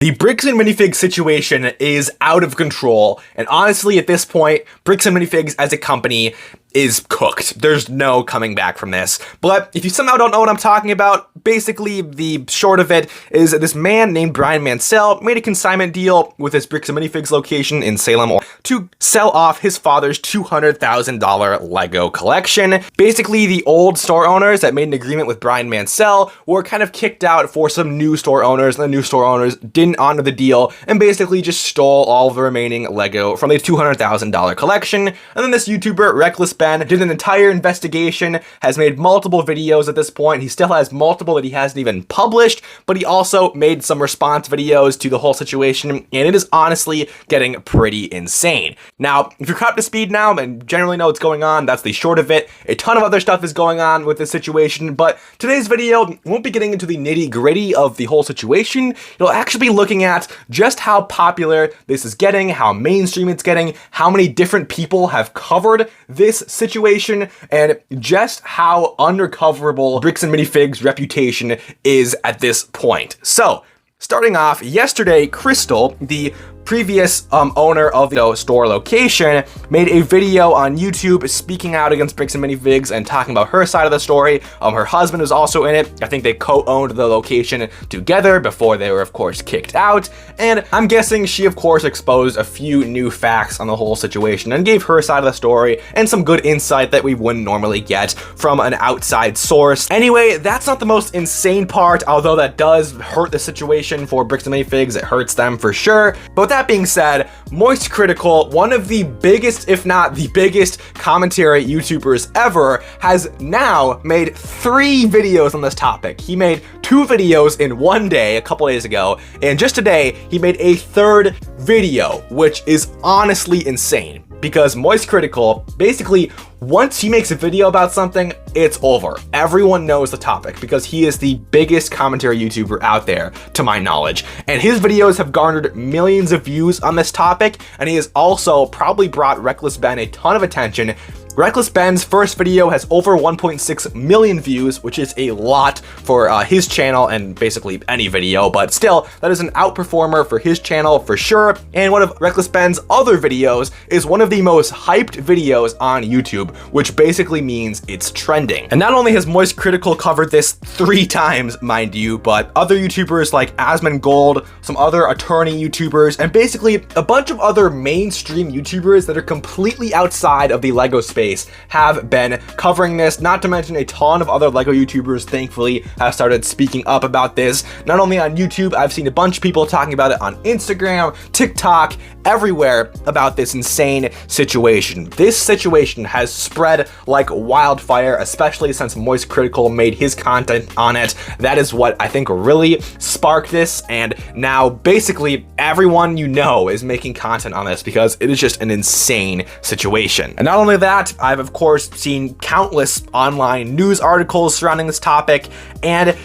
The Bricks and Minifigs situation is out of control, and honestly at this point, Bricks and Minifigs as a company is cooked. There's no coming back from this. But if you somehow don't know what I'm talking about, basically the short of it is this man named Brian Mansell made a consignment deal with his Bricks and Minifigs location in Salem to sell off his father's $200,000 Lego collection. Basically, the old store owners that made an agreement with Brian Mansell were kind of kicked out for some new store owners, and the new store owners didn't honor the deal and basically just stole all of the remaining Lego from the $200,000 collection. And then this YouTuber, Reckless Ben, did an entire investigation, has made multiple videos at this point. He still has multiple that he hasn't even published, but he also made some response videos to the whole situation, and it is honestly getting pretty insane. Now, if you're caught up to speed now and generally know what's going on, that's the short of it. A ton of other stuff is going on with this situation, but today's video won't be getting into the nitty-gritty of the whole situation. It'll actually be looking at just how popular this is getting, how mainstream it's getting, how many different people have covered this situation, and just how undercoverable Bricks and Minifigs' reputation is at this point. So, starting off, yesterday, Crystal, the previous owner of the store location, made a video on YouTube speaking out against Bricks and Minifigs and talking about her side of the story. Her husband was also in it. I think they co-owned the location together before they were, of course, kicked out. And I'm guessing she, of course, exposed a few new facts on the whole situation and gave her side of the story and some good insight that we wouldn't normally get from an outside source. Anyway, that's not the most insane part, although that does hurt the situation for Bricks and Minifigs. It hurts them for sure. But with that being said, Moist Critical, one of the biggest, if not the biggest commentary YouTubers ever, has now made 3 videos on this topic. He made 2 videos in one day a couple days ago, and just today he made a 3rd video, which is honestly insane. Because Moist Critical, basically, once he makes a video about something, it's over. Everyone knows the topic because he is the biggest commentary YouTuber out there, to my knowledge. And his videos have garnered millions of views on this topic, and he has also probably brought Reckless Ben a ton of attention. Reckless Ben's first video has over 1.6 million views, which is a lot for his channel and basically any video, but still, that is an outperformer for his channel for sure. And one of Reckless Ben's other videos is one of the most hyped videos on YouTube, which basically means it's trending. And not only has Moist Critical covered this 3 times, mind you, but other YouTubers like Asmongold, some other attorney YouTubers, and basically a bunch of other mainstream YouTubers that are completely outside of the Lego space have been covering this, not to mention a ton of other Lego YouTubers, thankfully, have started speaking up about this. Not only on YouTube, I've seen a bunch of people talking about it on Instagram, TikTok, everywhere about this insane situation. This situation has spread like wildfire, especially since Moist Critical made his content on it. That is what I think really sparked this, and now basically everyone you know is making content on this because it is just an insane situation. And not only that, I've of course seen countless online news articles surrounding this topic, and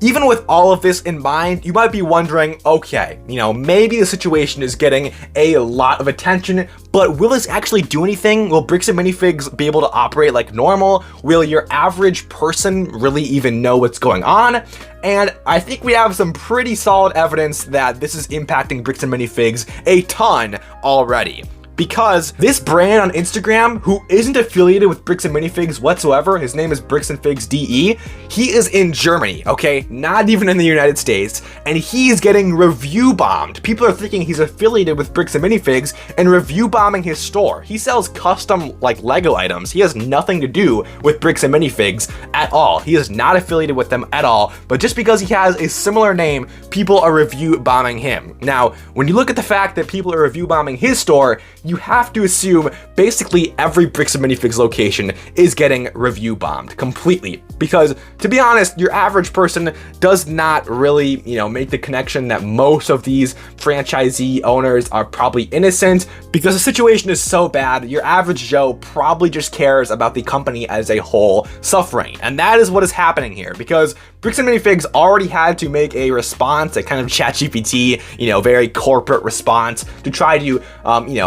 even with all of this in mind, you might be wondering, okay, maybe the situation is getting a lot of attention, but will this actually do anything? Will Bricks and Minifigs be able to operate like normal? Will your average person really even know what's going on? And I think we have some pretty solid evidence that this is impacting Bricks and Minifigs a ton already. Because this brand on Instagram, who isn't affiliated with Bricks and Minifigs whatsoever, his name is Bricks and Figs DE, he is in Germany, okay? Not even in the United States, and he's getting review bombed. People are thinking he's affiliated with Bricks and Minifigs and review bombing his store. He sells custom, Lego items. He has nothing to do with Bricks and Minifigs at all. He is not affiliated with them at all, but just because he has a similar name, people are review bombing him. Now, when you look at the fact that people are review bombing his store, you have to assume basically every Bricks and Minifigs location is getting review bombed completely. Because to be honest, your average person does not really, make the connection that most of these franchisee owners are probably innocent, because the situation is so bad, your average Joe probably just cares about the company as a whole suffering. And that is what is happening here, because Bricks and Minifigs already had to make a response, a kind of ChatGPT, very corporate response to try to,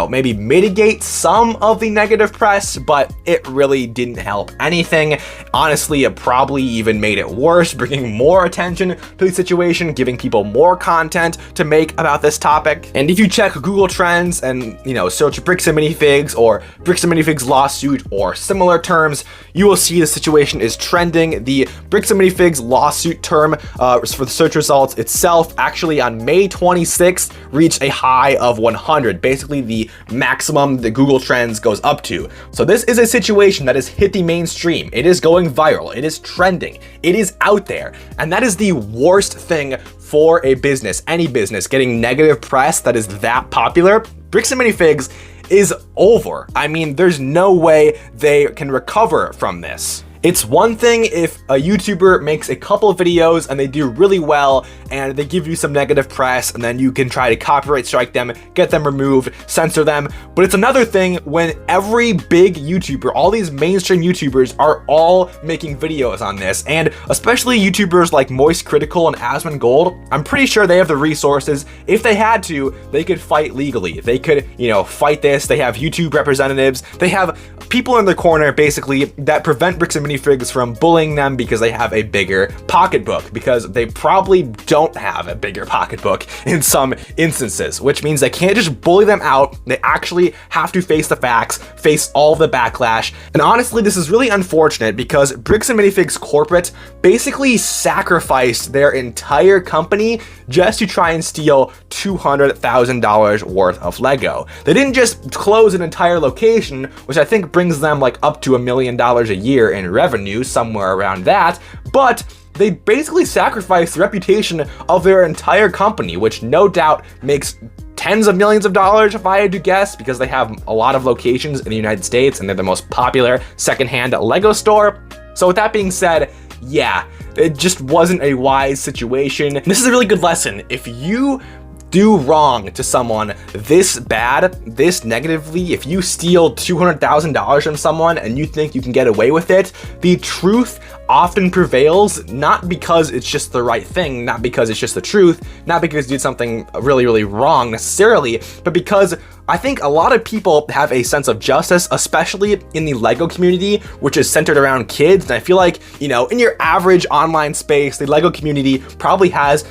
maybe mitigate some of the negative press, but it really didn't help anything. Honestly, it probably even made it worse, bringing more attention to the situation, giving people more content to make about this topic. And if you check Google Trends and, search Bricks and Minifigs or Bricks and Minifigs lawsuit or similar terms, you will see the situation is trending. The Bricks and Minifigs lawsuit term for the search results itself actually on May 26th reached a high of 100, basically the maximum that Google Trends goes up to. So this is a situation that has hit the mainstream. It is going viral. It is trending. It is out there. And that is the worst thing for a business, any business, getting negative press that is that popular. Bricks and Minifigs is over. I mean, there's no way they can recover from this. It's one thing if a YouTuber makes a couple of videos and they do really well and they give you some negative press and then you can try to copyright strike them, get them removed, censor them. But it's another thing when every big YouTuber, all these mainstream YouTubers are all making videos on this, and especially YouTubers like Moist Critical and Asmongold. I'm pretty sure they have the resources. If they had to, they could fight legally. They could, fight this. They have YouTube representatives. They have people in the corner basically that prevent Bricks and Minifigs from bullying them because they have a bigger pocketbook, because they probably don't have a bigger pocketbook in some instances, which means they can't just bully them out. They actually have to face the facts, face all the backlash. And honestly, this is really unfortunate because Bricks and Minifigs corporate basically sacrificed their entire company just to try and steal $200,000 worth of Lego. They didn't just close an entire location, which I think brings them like up to $1 million a year in revenue, somewhere around that, but they basically sacrificed the reputation of their entire company, which no doubt makes tens of millions of dollars if I had to guess, because they have a lot of locations in the United States and they're the most popular secondhand Lego store. So with that being said, yeah, it just wasn't a wise situation. This is a really good lesson. If you do wrong to someone this bad, this negatively, if you steal $200,000 from someone and you think you can get away with it, the truth often prevails, not because it's just the right thing, not because it's just the truth, not because you did something really, really wrong necessarily, but because I think a lot of people have a sense of justice, especially in the Lego community, which is centered around kids. And I feel like, in your average online space, the Lego community probably has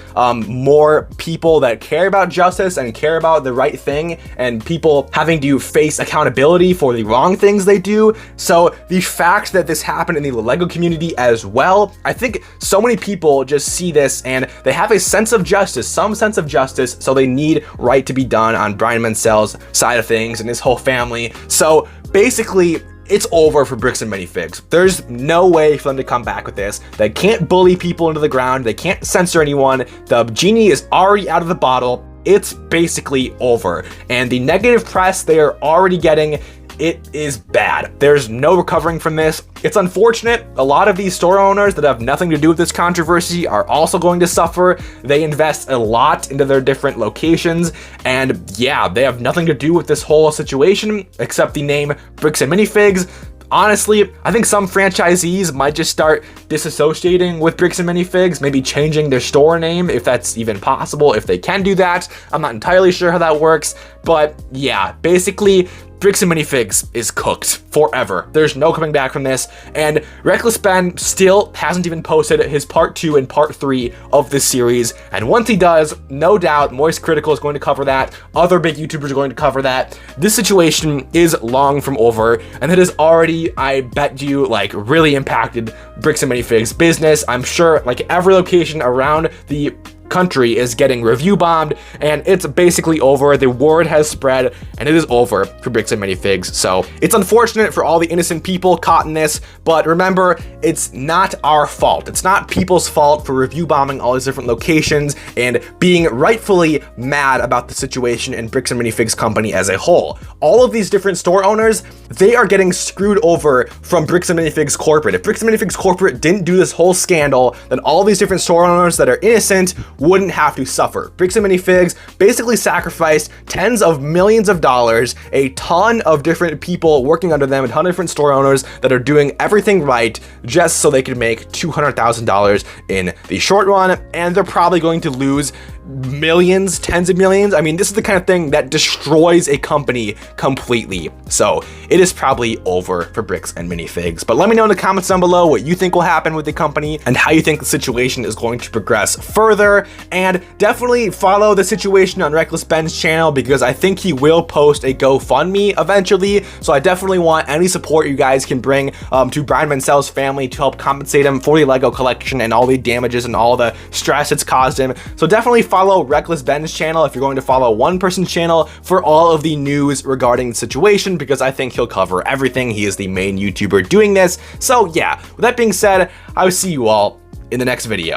more people that care about justice and care about the right thing, and people having to face accountability for the wrong things they do. So the fact that this happened in the Lego community as well, I think so many people just see this and they have a sense of justice, some sense of justice, so they need right to be done on Brian Mansell's side of things and his whole family. So basically, it's over for Bricks and Minifigs. There's no way for them to come back with this. They can't bully people into the ground. They can't censor anyone. The genie is already out of the bottle. It's basically over. And the negative press they are already getting, it is bad. There's no recovering from this. It's unfortunate. A lot of these store owners that have nothing to do with this controversy are also going to suffer. They invest a lot into their different locations, and yeah, they have nothing to do with this whole situation except the name Bricks and Minifigs. Honestly, I think some franchisees might just start disassociating with Bricks and Minifigs, maybe changing their store name if that's even possible, if they can do that. I'm not entirely sure how that works, but yeah, basically, Bricks and Minifigs is cooked forever. There's no coming back from this, and Reckless Ben still hasn't even posted his part 2 and part 3 of this series, and once he does, no doubt Moist Critical is going to cover that, other big YouTubers are going to cover that. This situation is long from over, and it has already, I bet you, really impacted Bricks and Minifigs business. I'm sure every location around the country is getting review bombed, and it's basically over. The word has spread, and it is over for Bricks and Minifigs. So it's unfortunate for all the innocent people caught in this, but remember, it's not our fault. It's not people's fault for review bombing all these different locations and being rightfully mad about the situation in Bricks and Minifigs company as a whole. All of these different store owners, they are getting screwed over from Bricks and Minifigs corporate. If Bricks and Minifigs corporate didn't do this whole scandal, then all these different store owners that are innocent wouldn't have to suffer. Bricks and Minifigs basically sacrificed tens of millions of dollars, a ton of different people working under them, a ton of different store owners that are doing everything right just so they could make $200,000 in the short run, and they're probably going to lose millions, tens of millions. I mean, this is the kind of thing that destroys a company completely. So it is probably over for Bricks and Minifigs. But let me know in the comments down below what you think will happen with the company and how you think the situation is going to progress further. And definitely follow the situation on Reckless Ben's channel, because I think he will post a GoFundMe eventually. So I definitely want any support you guys can bring to Brian Mansell's family to help compensate him for the Lego collection and all the damages and all the stress it's caused him. So definitely follow Reckless Ben's channel if you're going to follow one person's channel for all of the news regarding the situation, because I think he'll cover everything. He is the main YouTuber doing this. So yeah, with that being said, I will see you all in the next video.